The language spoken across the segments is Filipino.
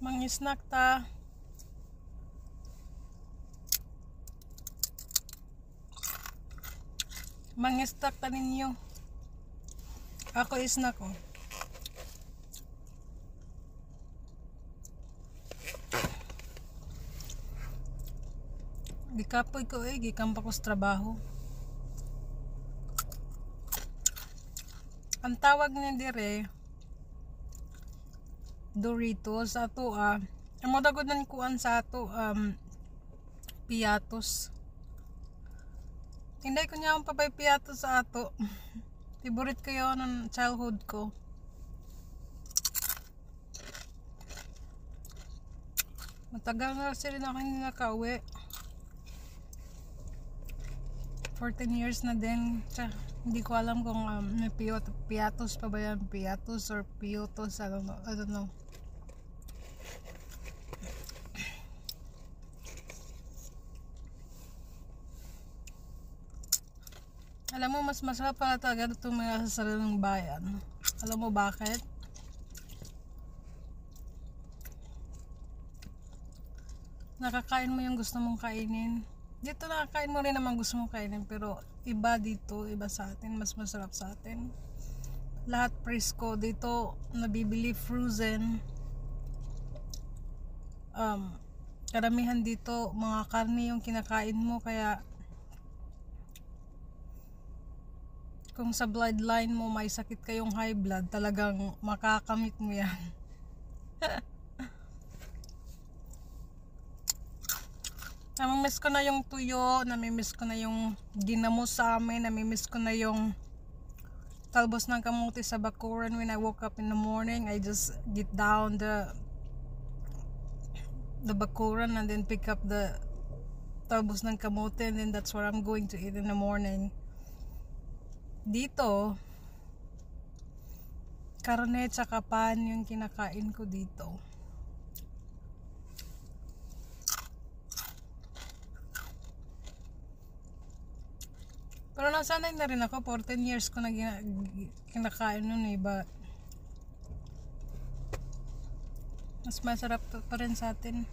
Mang-snack ta. Mang-snack ta ninyo. Ako snack ko. Gikapoy ko gikampa ko sa trabaho. Ang tawag niya dire Doritos ato amo dagod nan kuan sa ato piatos. Hindi ko niya ang papay piatos sa ato. Favorite ko yun ng childhood ko. Matagal na sila na ako hindi nakauwi. 14 years na din. Hindi ko alam kung may piatos pa ba yan. Piatos or piutos. I don't know. Alam mo, mas masarap pala talaga itong mga sa sariling bayan. Alam mo bakit? Nakakain mo yung gusto mong kainin. Dito nakakain mo rin naman gusto mong kainin, pero iba dito, iba sa atin, mas masarap sa atin. Lahat fresco dito, nabibili frozen. Karamihan dito mga karne yung kinakain mo, kaya kung sa bloodline mo may sakit kayong high blood, talagang makakamit mo yan. Namimiss ko na yung tuyo, namimiss ko na yung ginamos sa amin, namimiss ko na yung talbos ng kamuti sa bakuran. When I woke up in the morning, I just get down the bakuran and then pick up the talbos ng kamuti, and then that's what I'm going to eat in the morning. Dito, karne tsaka pan yung kinakain ko dito. Pero nasanay na rin ako, 14 years ko na kinakain nun but mas masarap pa rin sa atin.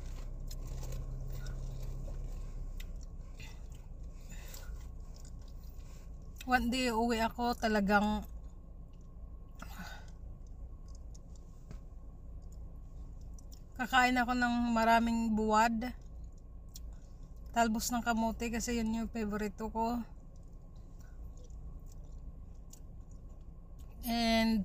One day uwi ako, talagang kakain ako ng maraming buwad, talbos ng kamote, kasi yun yung favorito ko. And